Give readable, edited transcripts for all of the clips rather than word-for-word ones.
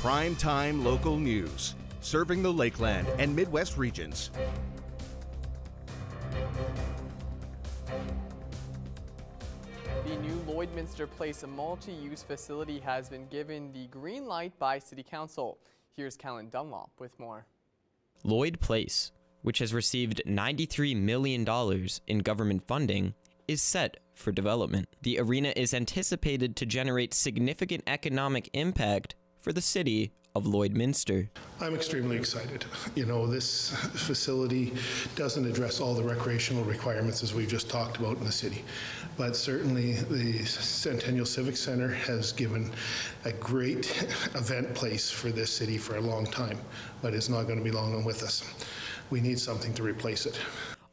Primetime local news, serving the Lakeland and Midwest regions. The new Lloydminster Place multi-use facility has been given the green light by City Council. Here's Callan Dunlop with more. Lloyd Place, which has received $93 million in government funding, is set for development. The arena is anticipated to generate significant economic impact for the city of Lloydminster. I'm extremely excited. You know, this facility doesn't address all the recreational requirements as we've just talked about in the city, but certainly the Centennial Civic Center has given a great event place for this city for a long time, but it's not going to be long with us. We need something to replace it.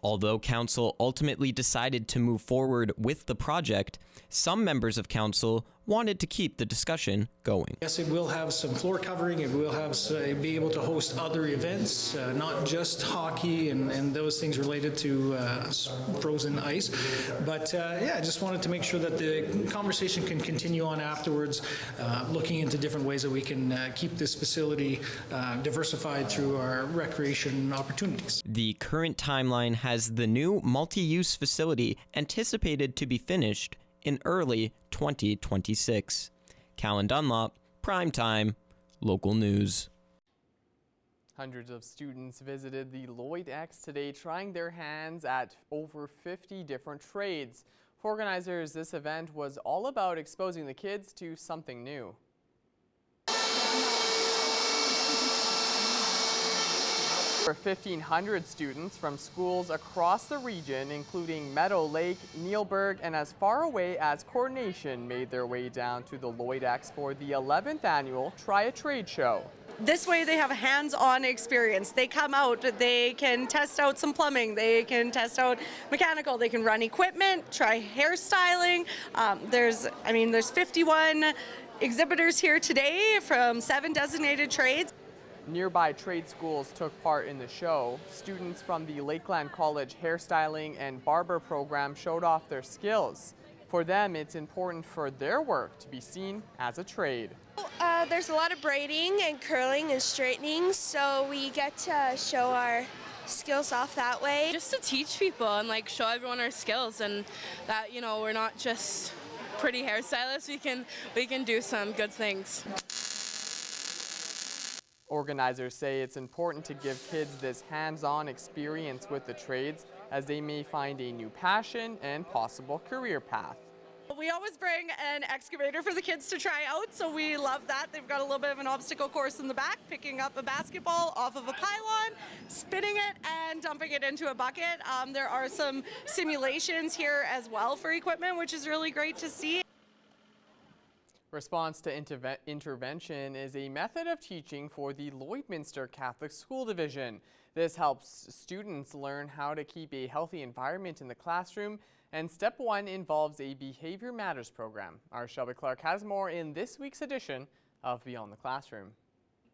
Although council ultimately decided to move forward with the project, some members of council wanted to keep the discussion going. Yes, it will have some floor covering. It will have be able to host other events, not just hockey and those things related to frozen ice. But yeah, I just wanted to make sure that the conversation can continue on afterwards, looking into different ways that we can keep this facility diversified through our recreation opportunities. The current timeline has the new multi-use facility anticipated to be finished in early 2026. Callan Dunlop, Primetime, Local News. Hundreds of students visited the Lloyd X today, trying their hands at over 50 different trades. For organizers, this event was all about exposing the kids to something new. Over 1,500 students from schools across the region, including Meadow Lake, Neilburg, and as far away as Coronation, made their way down to the Lloyd X for the 11th annual Try a Trade show. This way they have a hands-on experience. They come out, they can test out some plumbing, they can test out mechanical, they can run equipment, try hairstyling. There's 51 exhibitors here today from 7 designated trades. Nearby trade schools took part in the show. Students from the Lakeland College hairstyling and barber program showed off their skills. For them, it's important for their work to be seen as a trade. There's a lot of braiding and curling and straightening, so we get to show our skills off that way. Just to teach people and show everyone our skills, and that we're not just pretty hairstylists. We can do some good things. Organizers say it's important to give kids this hands-on experience with the trades, as they may find a new passion and possible career path. We always bring an excavator for the kids to try out, so we love that. They've got a little bit of an obstacle course in the back, picking up a basketball off of a pylon, spinning it, and dumping it into a bucket. There are some simulations here as well for equipment, which is really great to see. Response to intervention is a method of teaching for the Lloydminster Catholic School Division. This helps students learn how to keep a healthy environment in the classroom, and Step 1 involves a Behavior Matters program. Our Shelby Clark has more in this week's edition of Beyond the Classroom.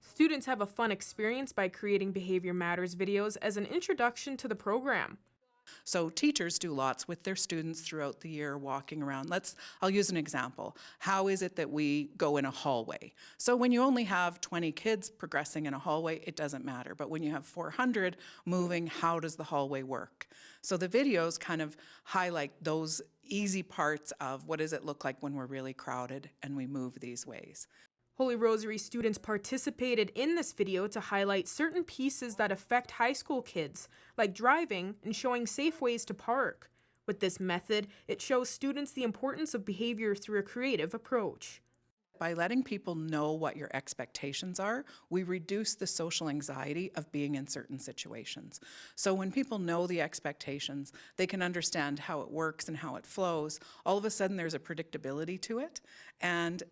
Students have a fun experience by creating Behavior Matters videos as an introduction to the program. So teachers do lots with their students throughout the year walking around. I'll use an example. How is it that we go in a hallway? So when you only have 20 kids progressing in a hallway, it doesn't matter. But when you have 400 moving, how does the hallway work? So the videos kind of highlight those easy parts of what does it look like when we're really crowded and we move these ways. Holy Rosary students participated in this video to highlight certain pieces that affect high school kids, like driving and showing safe ways to park. With this method, it shows students the importance of behavior through a creative approach. By letting people know what your expectations are, we reduce the social anxiety of being in certain situations. So when people know the expectations, they can understand how it works and how it flows. All of a sudden there's a predictability to it, and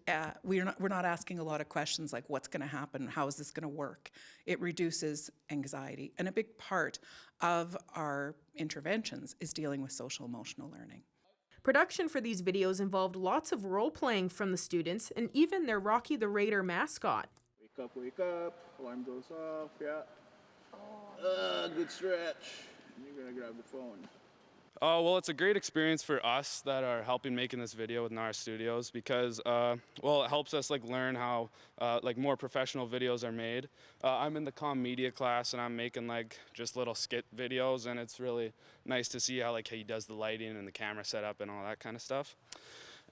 we're not asking a lot of questions like what's going to happen, how is this going to work. It reduces anxiety, and a big part of our interventions is dealing with social emotional learning. Production for these videos involved lots of role-playing from the students and even their Rocky the Raider mascot. Wake up, alarm goes off, yeah. Good stretch. And you're gonna grab the phone. Well, it's a great experience for us that are helping making this video with NAR Studios because, well, it helps us like learn how like more professional videos are made. I'm in the comm media class and I'm making like just little skit videos, and it's really nice to see how like he does the lighting and the camera setup and all that kind of stuff.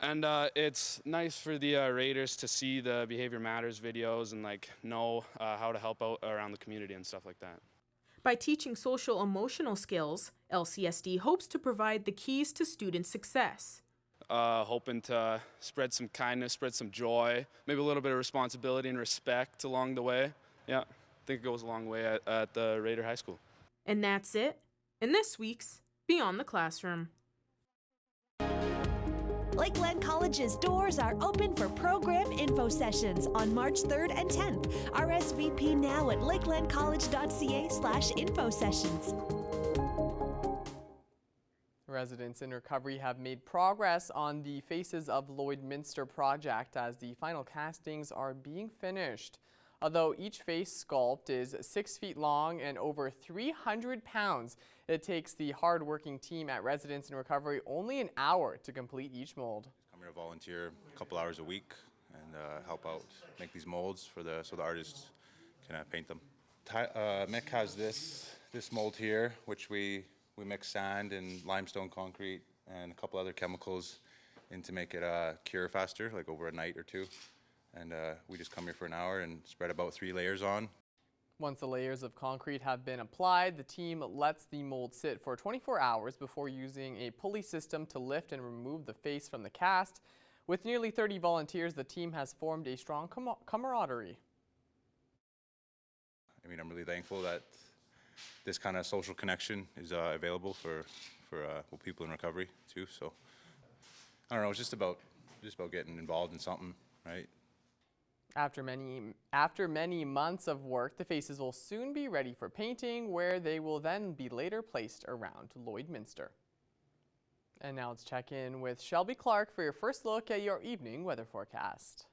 And it's nice for the Raiders to see the Behavior Matters videos and like know how to help out around the community and stuff like that. By teaching social-emotional skills, LCSD hopes to provide the keys to student success. Hoping to spread some kindness, spread some joy, maybe a little bit of responsibility and respect along the way. Yeah, I think it goes a long way at the Raider High School. And that's it in this week's Beyond the Classroom. Lakeland College's doors are open for program info sessions on March 3rd and 10th. RSVP now at lakelandcollege.ca/info sessions. Residents in recovery have made progress on the Faces of Lloydminster project as the final castings are being finished. Although each face sculpt is 6 feet long and over 300 pounds, it takes the hard-working team at Residents in Recovery only an hour to complete each mold. I'm here to volunteer a couple hours a week and help out, make these molds for so the artists can paint them. Mick has this mold here, which we mix sand and limestone concrete and a couple other chemicals in to make it cure faster, like over a night or two. And we just come here for an hour and spread about 3 layers on. Once the layers of concrete have been applied, the team lets the mold sit for 24 hours before using a pulley system to lift and remove the face from the cast. With nearly 30 volunteers, the team has formed a strong camaraderie. I mean, I'm really thankful that this kind of social connection is available for people in recovery too. So I don't know, it's just about getting involved in something, right? After many months of work, the faces will soon be ready for painting, where they will then be later placed around Lloydminster. And now let's check in with Shelby Clark for your first look at your evening weather forecast.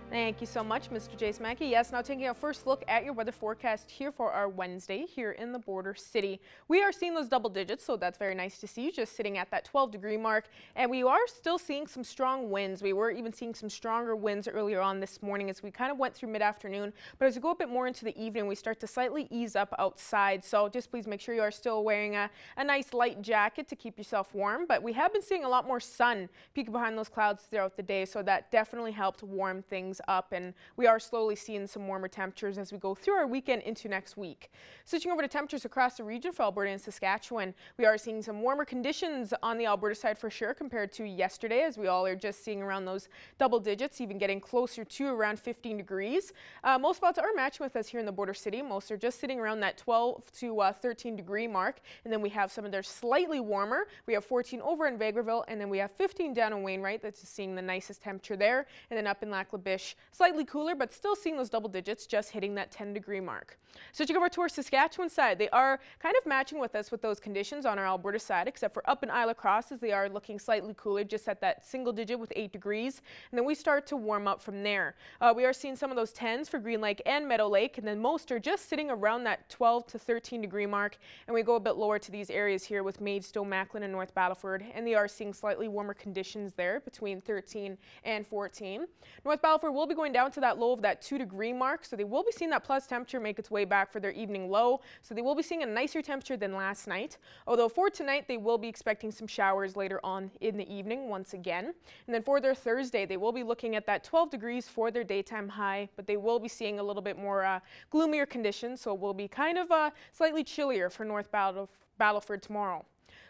Thank you so much, Mr. Jace Mackey. Yes, now taking a first look at your weather forecast here for our Wednesday here in the border city. We are seeing those double digits, so that's very nice to see, just sitting at that 12-degree mark. And we are still seeing some strong winds. We were even seeing some stronger winds earlier on this morning as we kind of went through mid-afternoon. But as we go a bit more into the evening, we start to slightly ease up outside. So just please make sure you are still wearing a nice light jacket to keep yourself warm. But we have been seeing a lot more sun peeking behind those clouds throughout the day, so that definitely helped warm things up, and we are slowly seeing some warmer temperatures as we go through our weekend into next week. Switching over to temperatures across the region for Alberta and Saskatchewan, we are seeing some warmer conditions on the Alberta side for sure compared to yesterday, as we all are just seeing around those double digits, even getting closer to around 15 degrees. Most spots are matching with us here in the border city. Most are just sitting around that 12 to 13 degree mark, and then we have some of their slightly warmer. We have 14 over in Vegreville, and then we have 15 down in Wainwright. That's seeing the nicest temperature there, and then up in Lac La Biche, slightly cooler, but still seeing those double digits, just hitting that 10-degree mark. Switching over to our Saskatchewan side, they are kind of matching with us with those conditions on our Alberta side, except for up in Isle Cross, as they are looking slightly cooler, just at that single digit with 8 degrees, and then we start to warm up from there. We are seeing some of those 10s for Green Lake and Meadow Lake, and then most are just sitting around that 12 to 13 degree mark, and we go a bit lower to these areas here with Maidstone, Macklin, and North Battleford, and they are seeing slightly warmer conditions there between 13 and 14. North Battleford will be going down to that low of that 2-degree mark, so they will be seeing that plus temperature make its way back for their evening low, so they will be seeing a nicer temperature than last night, although for tonight they will be expecting some showers later on in the evening once again. And then for their Thursday, they will be looking at that 12 degrees for their daytime high, but they will be seeing a little bit more gloomier conditions, so it will be kind of slightly chillier for North Battleford tomorrow.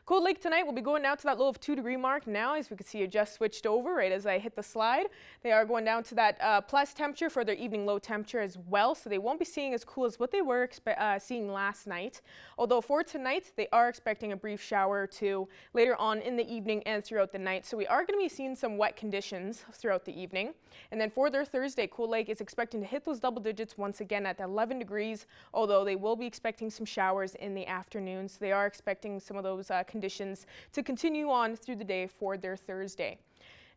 Cold Lake tonight will be going down to that low of 2-degree mark now. As we can see, it just switched over right as I hit the slide. They are going down to that plus temperature for their evening low temperature as well, so they won't be seeing as cool as what they were seeing last night. Although for tonight, they are expecting a brief shower or two later on in the evening and throughout the night. So we are going to be seeing some wet conditions throughout the evening. And then for their Thursday, Cold Lake is expecting to hit those double digits once again at 11 degrees, although they will be expecting some showers in the afternoon. So they are expecting some of those conditions to continue on through the day for their Thursday.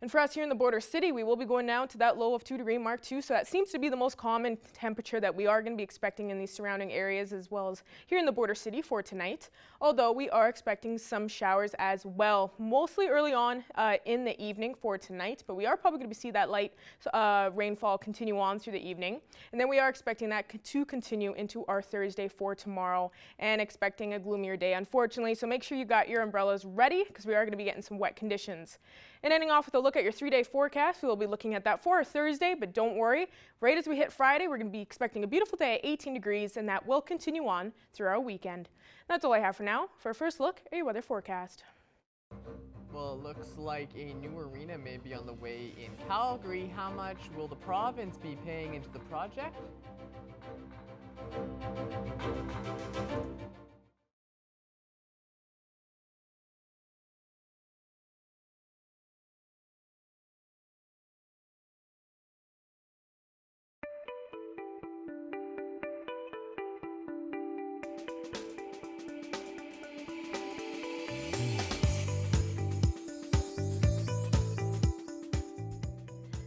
And for us here in the border city, we will be going down to that low of 2-degree mark too. So that seems to be the most common temperature that we are going to be expecting in these surrounding areas as well as here in the border city for tonight. Although we are expecting some showers as well, mostly early on in the evening for tonight. But we are probably going to see that light rainfall continue on through the evening. And then we are expecting that to continue into our Thursday for tomorrow and expecting a gloomier day, unfortunately. So make sure you got your umbrellas ready because we are going to be getting some wet conditions. And ending off with a look at your 3-day forecast, we will be looking at that for our Thursday, but don't worry, right as we hit Friday, we're going to be expecting a beautiful day at 18 degrees, and that will continue on through our weekend. That's all I have for now. For our first look at your weather forecast. Well, it looks like a new arena may be on the way in Calgary. How much will the province be paying into the project?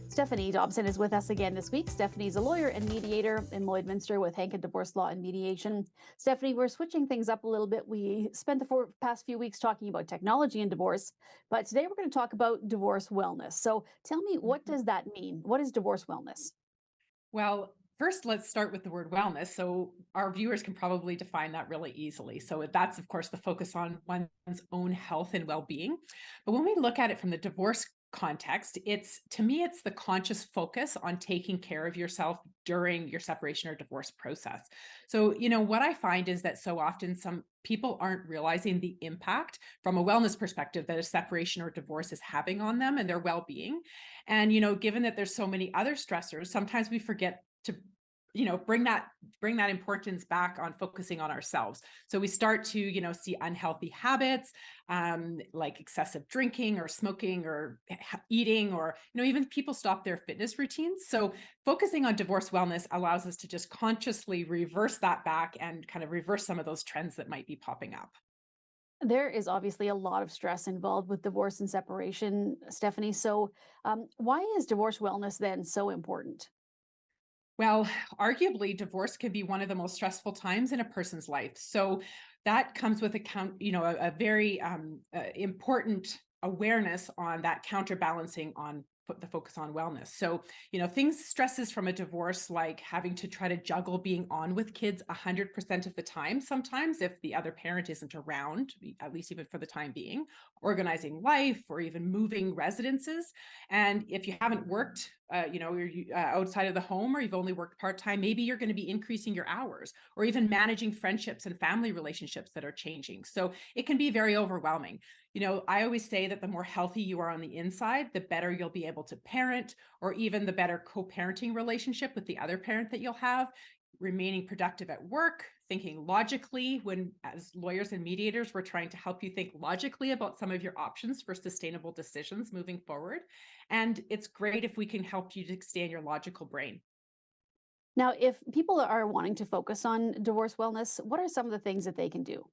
Stephanie Dobson is with us again this week. Stephanie's a lawyer and mediator in Lloydminster with Hankin Divorce Law and Mediation. Stephanie, we're switching things up a little bit. We spent the past few weeks talking about technology and divorce, but today we're going to talk about divorce wellness. So tell me, what does that mean? What is divorce wellness? Well, first, let's start with the word wellness. So our viewers can probably define that really easily. So that's, of course, the focus on one's own health and well-being. But when we look at it from the divorce context, to me, it's the conscious focus on taking care of yourself during your separation or divorce process. So, what I find is that so often some people aren't realizing the impact from a wellness perspective that a separation or divorce is having on them and their well-being. And, given that there's so many other stressors, sometimes we forget to bring that importance back on focusing on ourselves. So we start to, see unhealthy habits, like excessive drinking or smoking or eating, or, even people stop their fitness routines. So focusing on divorce wellness allows us to just consciously reverse that back and kind of reverse some of those trends that might be popping up. There is obviously a lot of stress involved with divorce and separation, Stephanie. So why is divorce wellness then so important? Well, arguably, divorce can be one of the most stressful times in a person's life. So that comes with a very important awareness on that counterbalancing on the focus on wellness. So, stresses from a divorce, like having to try to juggle being on with kids 100% of the time, sometimes if the other parent isn't around, at least even for the time being, organizing life, or even moving residences. And if you haven't worked, you're outside of the home, or you've only worked part-time, maybe you're going to be increasing your hours, or even managing friendships and family relationships that are changing. So it can be very overwhelming. I always say that the more healthy you are on the inside, the better you'll be able to parent, or even the better co-parenting relationship with the other parent that you'll have, remaining productive at work, thinking logically. When, as lawyers and mediators, we're trying to help you think logically about some of your options for sustainable decisions moving forward. And it's great if we can help you to stay in your logical brain. Now, if people are wanting to focus on divorce wellness, what are some of the things that they can do?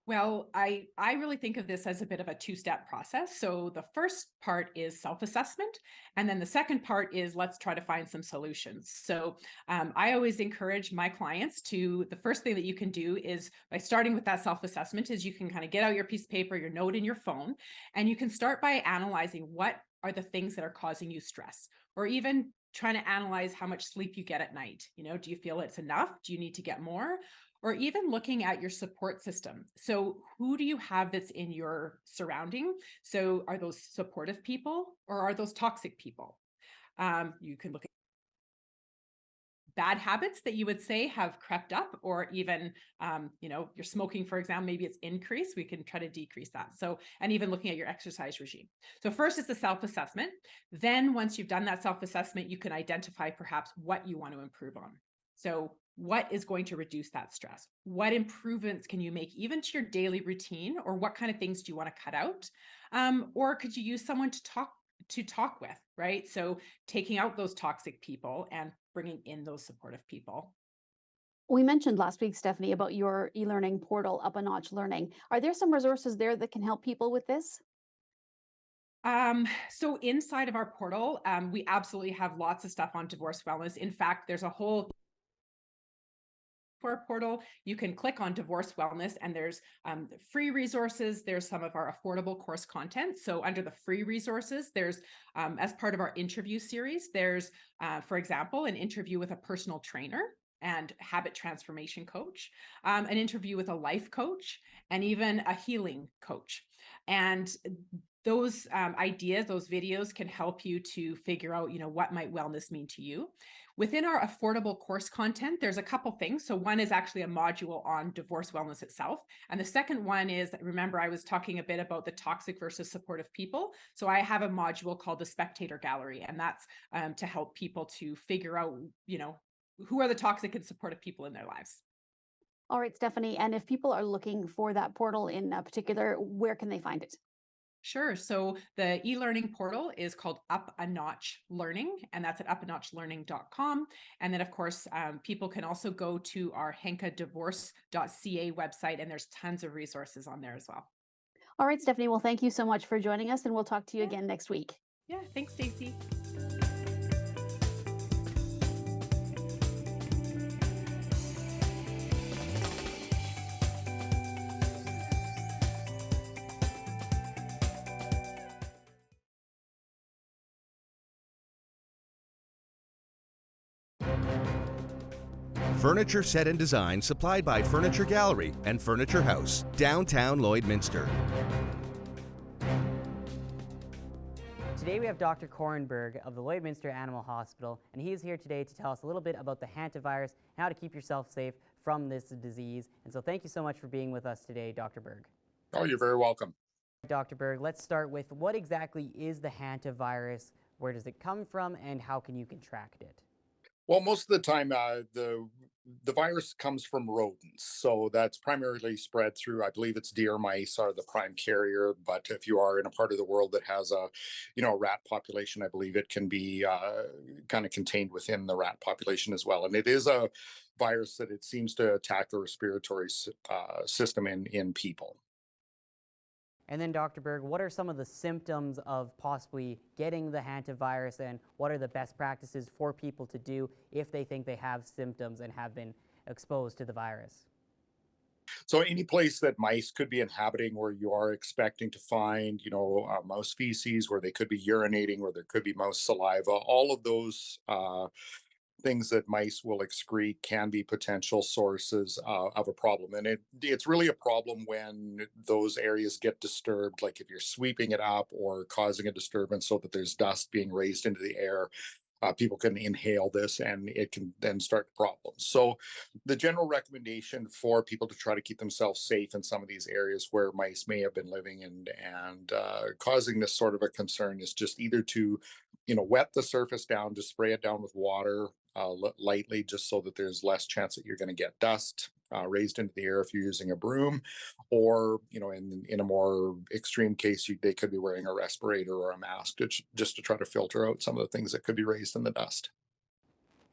Well, I really think of this as a bit of a two-step process. So the first part is self-assessment, and then the second part is let's try to find some solutions. So I always encourage my clients the first thing that you can do is, by starting with that self-assessment, is you can kind of get out your piece of paper, your note in your phone, and you can start by analyzing what are the things that are causing you stress, or even trying to analyze how much sleep you get at night. Do you feel it's enough? Do you need to get more? Or even looking at your support system. So who do you have that's in your surrounding? So are those supportive people, or are those toxic people? You can look at bad habits that you would say have crept up, or even, you're smoking, for example, maybe it's increased, we can try to decrease that. So, and even looking at your exercise regime. So first is the self-assessment. Then once you've done that self-assessment, you can identify perhaps what you want to improve on. So what is going to reduce that stress? What improvements can you make even to your daily routine, or what kind of things do you want to cut out? Or could you use someone to talk with, right? So taking out those toxic people and bringing in those supportive people. We mentioned last week, Stephanie, about your e-learning portal, Up a Notch Learning. Are there some resources there that can help people with this? So inside of our portal, we absolutely have lots of stuff on divorce wellness. In fact, there's a whole for our portal, you can click on divorce wellness, and there's free resources. There's some of our affordable course content. So under the free resources, there's as part of our interview series, there's, for example, an interview with a personal trainer and habit transformation coach, an interview with a life coach, and even a healing coach. And those ideas, those videos can help you to figure out, what might wellness mean to you. Within our affordable course content, there's a couple things. So one is actually a module on divorce wellness itself. And the second one is, remember, I was talking a bit about the toxic versus supportive people. So I have a module called the Spectator Gallery, and that's to help people to figure out, who are the toxic and supportive people in their lives. All right, Stephanie. And if people are looking for that portal in particular, where can they find it? Sure. So the e-learning portal is called Up a Notch Learning, and that's at upanotchlearning.com. And then, of course, people can also go to our henkadivorce.ca website, and there's tons of resources on there as well. All right, Stephanie. Well, thank you so much for joining us, and we'll talk to you again next week. Yeah, thanks, Stacey. Furniture set and design supplied by Furniture Gallery and Furniture House, downtown Lloydminster. Today we have Dr. Korenberg of the Lloydminster Animal Hospital, and he is here today to tell us a little bit about the hantavirus and how to keep yourself safe from this disease. And so thank you so much for being with us today, Dr. Berg. Oh, you're very welcome. Dr. Berg, let's start with what exactly is the hantavirus, where does it come from, and how can you contract it? Well, most of the time, the virus comes from rodents, so that's primarily spread through, I believe it's deer mice are the prime carrier. But if you are in a part of the world that has a rat population, I believe it can be kind of contained within the rat population as well. And it is a virus that it seems to attack the respiratory system in people. And then, Dr. Berg, what are some of the symptoms of possibly getting the hantavirus, and what are the best practices for people to do if they think they have symptoms and have been exposed to the virus? So any place that mice could be inhabiting where you are expecting to find, mouse feces, where they could be urinating, where there could be mouse saliva, all of those things that mice will excrete can be potential sources of a problem. And it's really a problem when those areas get disturbed, like if you're sweeping it up or causing a disturbance so that there's dust being raised into the air. People can inhale this and it can then start problems. So the general recommendation for people to try to keep themselves safe in some of these areas where mice may have been living and causing this sort of a concern is just either to, wet the surface down, just spray it down with water lightly, just so that there's less chance that you're going to get dust raised into the air if you're using a broom, or in a more extreme case, they could be wearing a respirator or a mask just to try to filter out some of the things that could be raised in the dust.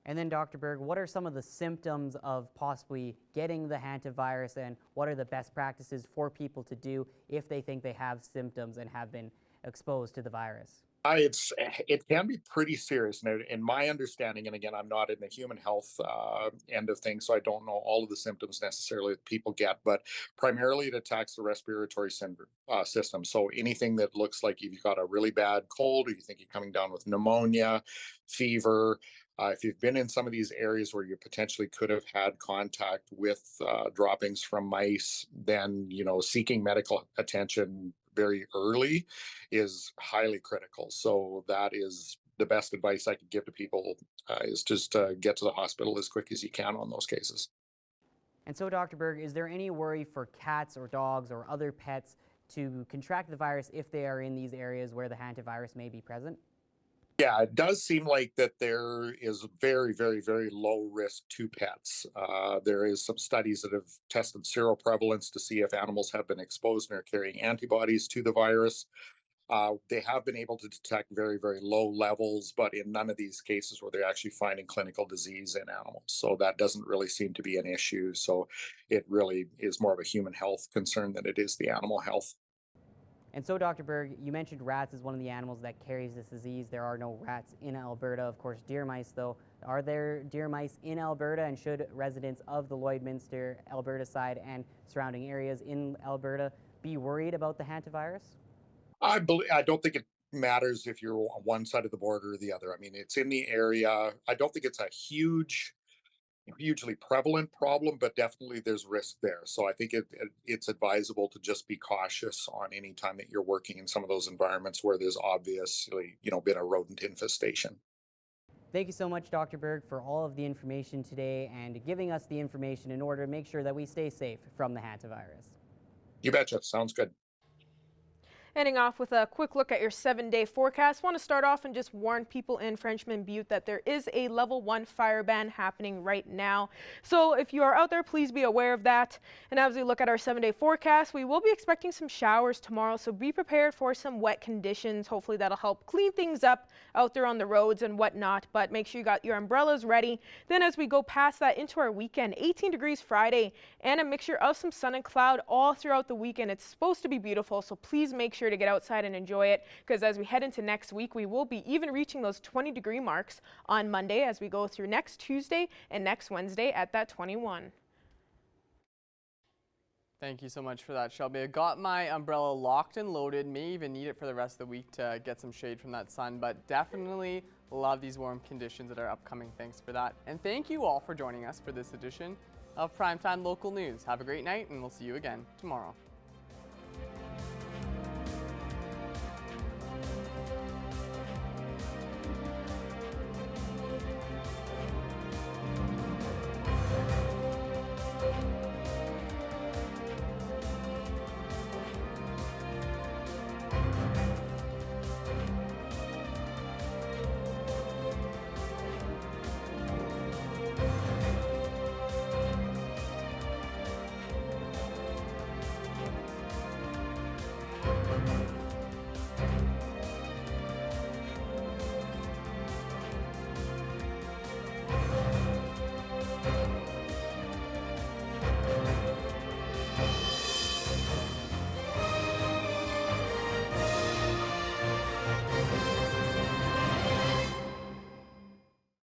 And then, Dr. Berg, what are some of the symptoms of possibly getting the hantavirus, and what are the best practices for people to do if they think they have symptoms and have been exposed to the virus? It can be pretty serious. And in my understanding, and again, I'm not in the human health end of things, so I don't know all of the symptoms necessarily that people get, but primarily it attacks the respiratory system. So anything that looks like you've got a really bad cold, or you think you're coming down with pneumonia, fever, if you've been in some of these areas where you potentially could have had contact with droppings from mice, then, seeking medical attention very early is highly critical. So that is the best advice I could give to people is just get to the hospital as quick as you can on those cases. And so, Dr. Berg, is there any worry for cats or dogs or other pets to contract the virus if they are in these areas where the hantavirus may be present? Yeah, it does seem like that there is very, very, very low risk to pets. There is some studies that have tested seroprevalence to see if animals have been exposed and are carrying antibodies to the virus. They have been able to detect very, very low levels, but in none of these cases were they actually finding clinical disease in animals. So that doesn't really seem to be an issue. So it really is more of a human health concern than it is the animal health. And so, Dr. Berg, you mentioned rats as one of the animals that carries this disease. There are no rats in Alberta. Of course, deer mice, though. Are there deer mice in Alberta, and should residents of the Lloydminster, Alberta side and surrounding areas in Alberta be worried about the hantavirus? I don't think it matters if you're on one side of the border or the other. I mean, it's in the area. I don't think it's a hugely prevalent problem, but definitely there's risk there. So I think it's advisable to just be cautious on any time that you're working in some of those environments where there's obviously, been a rodent infestation. Thank you so much, Dr. Berg, for all of the information today and giving us the information in order to make sure that we stay safe from the hantavirus. You betcha. Sounds good. Ending off with a quick look at your 7-day forecast. Want to start off and just warn people in Frenchman Butte that there is a level 1 fire ban happening right now. So if you are out there, please be aware of that. And as we look at our 7-day forecast, we will be expecting some showers tomorrow. So be prepared for some wet conditions. Hopefully that'll help clean things up out there on the roads and whatnot. But make sure you got your umbrellas ready. Then as we go past that into our weekend, 18 degrees Friday and a mixture of some sun and cloud all throughout the weekend. It's supposed to be beautiful. So please make sure to get outside and enjoy it, because as we head into next week, we will be even reaching those 20-degree marks on Monday as we go through next Tuesday and next Wednesday at that 21. Thank you so much for that, Shelby. I got my umbrella locked and loaded. May even need it for the rest of the week to get some shade from that sun, but definitely love these warm conditions that are upcoming. Thanks for that. And thank you all for joining us for this edition of Primetime Local News. Have a great night, and we'll see you again tomorrow.